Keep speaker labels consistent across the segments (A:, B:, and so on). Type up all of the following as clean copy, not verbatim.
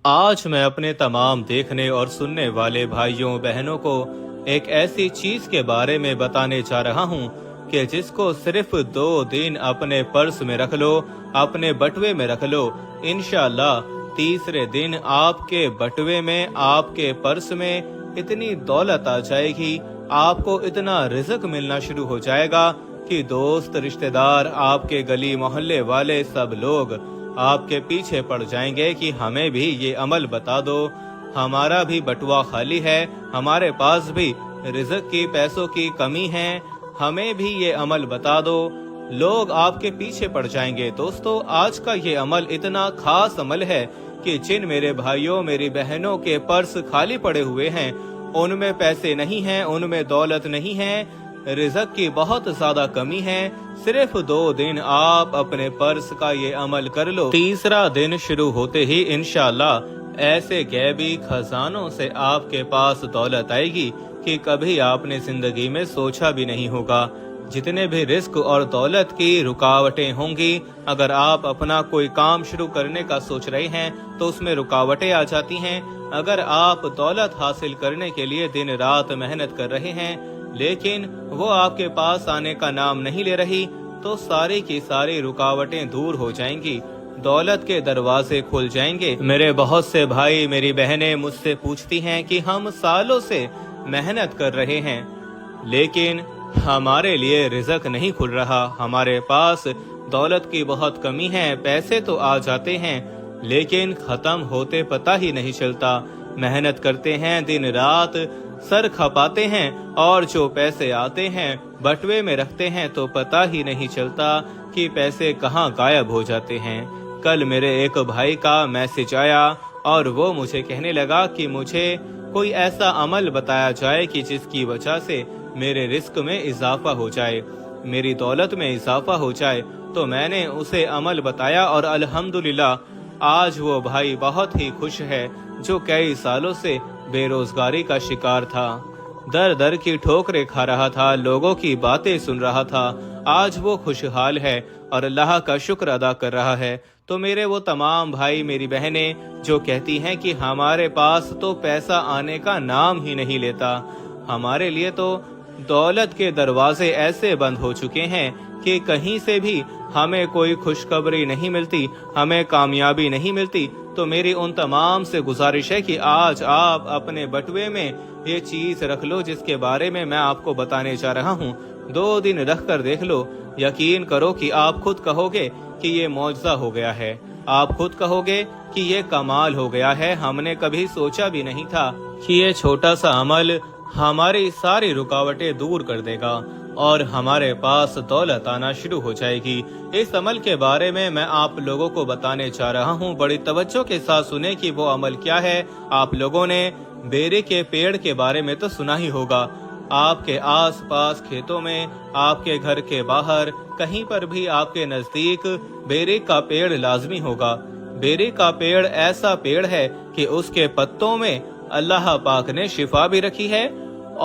A: आज मैं अपने तमाम देखने और सुनने वाले भाइयों बहनों को एक ऐसी चीज के बारे में बताने जा रहा हूँ कि जिसको सिर्फ 2 दिन अपने पर्स में रख लो, अपने बटुए में रख लो। इंशाअल्लाह तीसरे दिन आपके बटुए में, आपके पर्स में इतनी दौलत आ जाएगी, आपको इतना रिज़्क मिलना शुरू हो जाएगा कि दोस्त, रिश्तेदार, आपके गली मोहल्ले वाले सब लोग आपके पीछे पड़ जाएंगे कि हमें भी ये अमल बता दो, हमारा भी बटुआ खाली है, हमारे पास भी रिज़्क की, पैसों की कमी है, हमें भी ये अमल बता दो। लोग आपके पीछे पड़ जाएंगे। दोस्तों, आज का ये अमल इतना खास अमल है कि जिन मेरे भाइयों, मेरी बहनों के पर्स खाली पड़े हुए हैं, उनमें पैसे नहीं हैं, उनमें दौलत नहीं है, रिज़्क की बहुत ज्यादा कमी है, सिर्फ 2 दिन आप अपने पर्स का ये अमल कर लो। तीसरा दिन शुरू होते ही इंशाअल्लाह ऐसे गैबी खजानों से आपके पास दौलत आएगी कि कभी आपने जिंदगी में सोचा भी नहीं होगा। जितने भी रिस्क और दौलत की रुकावटें होंगी, अगर आप अपना कोई काम शुरू करने का सोच रहे हैं तो उसमें रुकावटें आ जाती हैं। अगर आप दौलत हासिल करने के लिए दिन रात मेहनत कर रहे हैं लेकिन वो आपके पास आने का नाम नहीं ले रही, तो सारी की सारी रुकावटें दूर हो जाएंगी, दौलत के दरवाजे खुल जाएंगे। मेरे बहुत से भाई, मेरी बहनें मुझसे पूछती हैं कि हम सालों से मेहनत कर रहे हैं लेकिन हमारे लिए रिज़्क नहीं खुल रहा, हमारे पास दौलत की बहुत कमी है, पैसे तो आ जाते हैं लेकिन खत्म होते पता ही नहीं चलता। मेहनत करते हैं, दिन रात सर खपाते हैं और जो पैसे आते हैं बटुए में रखते हैं तो पता ही नहीं चलता कि पैसे कहाँ गायब हो जाते हैं। कल मेरे एक भाई का मैसेज आया और वो मुझे कहने लगा कि मुझे कोई ऐसा अमल बताया जाए कि जिसकी वजह से मेरे रिस्क में इजाफा हो जाए, मेरी दौलत में इजाफा हो जाए। तो मैंने उसे अमल बताया और अल्हम्दुलिल्लाह आज वो भाई बहुत ही खुश है जो कई सालों से बेरोजगारी का शिकार था, दर दर की ठोकरें खा रहा था, लोगों की बातें सुन रहा था। आज वो खुशहाल है और अल्लाह का शुक्र अदा कर रहा है। तो मेरे वो तमाम भाई, मेरी बहनें जो कहती हैं कि हमारे पास तो पैसा आने का नाम ही नहीं लेता, हमारे लिए तो दौलत के दरवाजे ऐसे बंद हो चुके हैं कि कहीं से भी हमें कोई खुशखबरी नहीं मिलती, हमें कामयाबी नहीं मिलती, तो मेरी उन तमाम से गुजारिश है कि आज आप अपने बटुए में ये चीज रख लो जिसके बारे में मैं आपको बताने जा रहा हूँ। 2 दिन रख कर देख लो, यकीन करो कि आप खुद कहोगे कि ये मौजज़ा हो गया है, आप खुद कहोगे कि ये कमाल हो गया है, हमने कभी सोचा भी नहीं था कि ये छोटा सा अमल हमारी सारी रुकावटें दूर कर देगा और हमारे पास दौलत आना शुरू हो जाएगी। इस अमल के बारे में मैं आप लोगों को बताने जा रहा हूँ। बड़ी तवज्जो के साथ सुने कि वो अमल क्या है। आप लोगों ने बेरी के पेड़ के बारे में तो सुना ही होगा। आपके आस पास खेतों में, आपके घर के बाहर, कहीं पर भी आपके नजदीक बेरी का पेड़ लाजमी होगा। बेरी का पेड़ ऐसा पेड़ है कि उसके पत्तों में अल्लाह पाक ने शिफा भी रखी है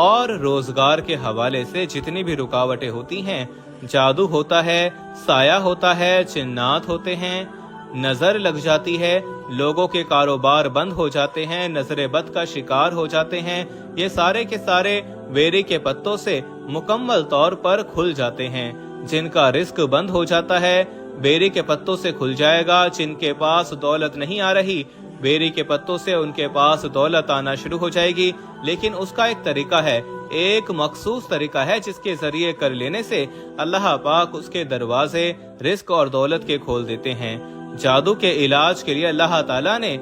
A: और रोजगार के हवाले से जितनी भी रुकावटें होती हैं, जादू होता है, साया होता है, चिन्नात होते हैं, नजर लग जाती है, लोगों के कारोबार बंद हो जाते हैं, नजरे बद का शिकार हो जाते हैं, ये सारे के सारे बेरी के पत्तों से मुकम्मल तौर पर खुल जाते हैं। जिनका रिस्क बंद हो जाता है बेरी के पत्तों से खुल जाएगा। जिनके पास दौलत नहीं आ रही, बेरी के पत्तों से उनके पास दौलत आना शुरू हो जाएगी। लेकिन उसका एक तरीका है, एक मखसूस तरीका है जिसके जरिए कर लेने से अल्लाह पाक उसके दरवाजे रिस्क और दौलत के खोल देते हैं। जादू के इलाज के लिए अल्लाह ताला ने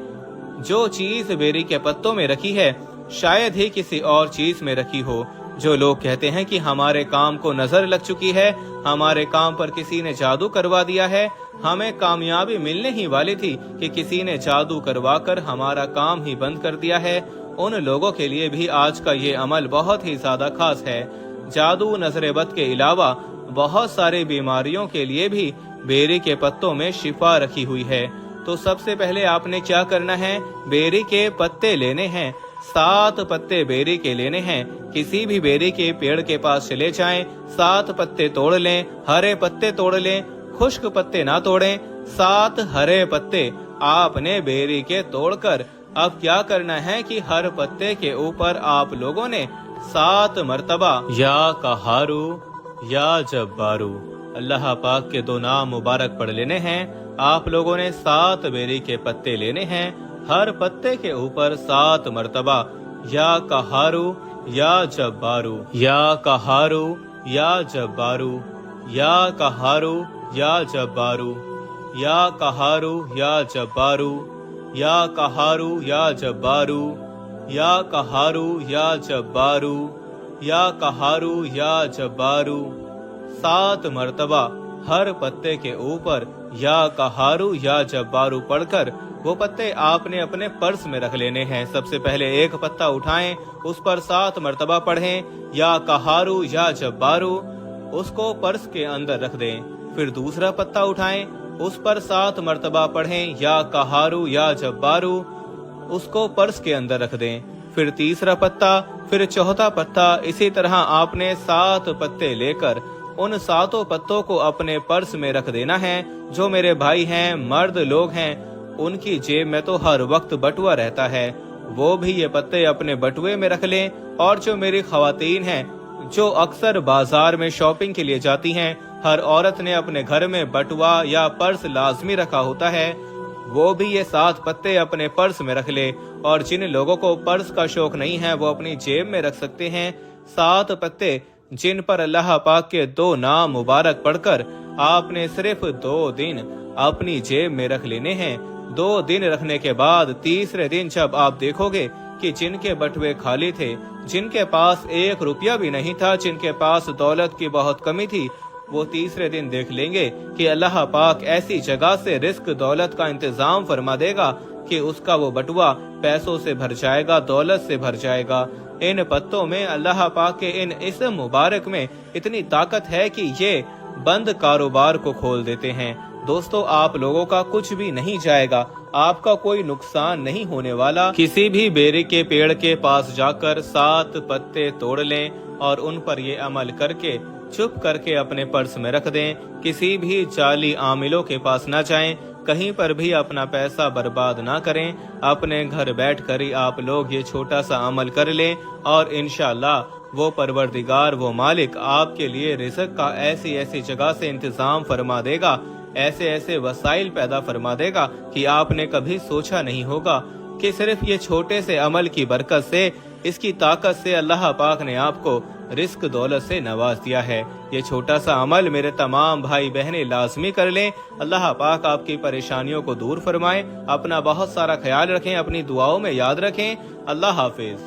A: जो चीज बेरी के पत्तों में रखी है शायद ही किसी और चीज में रखी हो। जो लोग कहते हैं कि हमारे काम को नजर लग चुकी है, हमारे काम पर किसी ने जादू करवा दिया है, हमें कामयाबी मिलने ही वाली थी कि किसी ने जादू करवाकर हमारा काम ही बंद कर दिया है, उन लोगों के लिए भी आज का ये अमल बहुत ही ज्यादा खास है। जादू, नजरे बद के अलावा बहुत सारी बीमारियों के लिए भी बेरी के पत्तों में शिफा रखी हुई है। तो सबसे पहले आपने क्या करना है, बेरी के पत्ते लेने हैं, 7 पत्ते बेरी के लेने हैं। किसी भी बेरी के पेड़ के पास चले जाएं, 7 पत्ते तोड़ लें, हरे पत्ते तोड़ लें, खुश्क पत्ते ना तोड़ें। 7 हरे पत्ते आपने बेरी के तोड़कर अब क्या करना है कि हर पत्ते के ऊपर आप लोगों ने 7 मर्तबा या कहारू या जब्बारू अल्लाह पाक के 2 नाम मुबारक पढ़ लेने हैं। आप लोगों ने 7 बेरी के पत्ते लेने हैं, हर पत्ते के ऊपर 7 मर्तबा या कहारू या जब्बारू या कहारू या जब्बारू या कहारू या जब्बारू या कहारू या जब्बारू या कहारू या जब्बारू या कहारू या जब्बारू या कहारू या जब्बारू 7 मर्तबा हर पत्ते के ऊपर या कहारू या जब्बारू पढ़कर वो पत्ते आपने अपने पर्स में रख लेने हैं। सबसे पहले एक पत्ता उठाएं, उस पर 7 मर्तबा पढ़ें या कहारू या जब्बारू, उसको पर्स के अंदर रख दें। फिर दूसरा पत्ता उठाएं, उस पर 7 मर्तबा पढ़ें या कहारू या जब्बारू, उसको पर्स के अंदर रख दें। फिर तीसरा पत्ता, फिर चौथा पत्ता, इसी तरह आपने 7 पत्ते लेकर उन 7 पत्तों को अपने पर्स में रख देना है। जो मेरे भाई हैं, मर्द लोग हैं, उनकी जेब में तो हर वक्त बटुआ रहता है, वो भी ये पत्ते अपने बटुए में रख लें। और जो मेरी खवातीन हैं जो अक्सर बाजार में शॉपिंग के लिए जाती हैं, हर औरत ने अपने घर में बटुआ या पर्स लाजमी रखा होता है, वो भी ये 7 पत्ते अपने पर्स में रख ले। और जिन लोगों को पर्स का शौक नहीं है वो अपनी जेब में रख सकते हैं 7 पत्ते, जिन पर अल्लाह पाक के 2 नाम मुबारक पढ़कर आपने सिर्फ 2 दिन अपनी जेब में रख लेने हैं। 2 दिन रखने के बाद तीसरे दिन जब आप देखोगे कि जिनके बटुए खाली थे, जिनके पास 1 रुपया भी नहीं था, जिनके पास दौलत की बहुत कमी थी, वो तीसरे दिन देख लेंगे कि अल्लाह पाक ऐसी जगह से रिस्क दौलत का इंतजाम फरमा देगा कि उसका वो बटुआ पैसों से भर जाएगा, दौलत से भर जाएगा। इन पत्तों में अल्लाह पाक के इन इस्म मुबारक में इतनी ताकत है कि ये बंद कारोबार को खोल देते हैं। दोस्तों, आप लोगों का कुछ भी नहीं जाएगा, आपका कोई नुकसान नहीं होने वाला। किसी भी बेरी के पेड़ के पास जाकर 7 पत्ते तोड़ लें और उन पर ये अमल करके चुप करके अपने पर्स में रख दें। किसी भी जाली आमिलों के पास ना जाएं, कहीं पर भी अपना पैसा बर्बाद ना करें। अपने घर बैठकर ही आप लोग ये छोटा सा अमल कर लें और इंशाअल्लाह वो परवरदिगार, वो मालिक आपके लिए रिज़्क का ऐसी ऐसी जगह से इंतजाम फरमा देगा, ऐसे ऐसे वसाइल पैदा फरमा देगा कि आपने कभी सोचा नहीं होगा कि सिर्फ ये छोटे से अमल की बरकत से, इसकी ताकत से अल्लाह पाक ने आपको रिस्क दौलत से नवाज दिया है। ये छोटा सा अमल मेरे तमाम भाई बहनें लाजमी कर लें। अल्लाह पाक आपकी परेशानियों को दूर फरमाए। अपना बहुत सारा ख्याल रखें, अपनी दुआओं में याद रखें। अल्लाह हाफिज।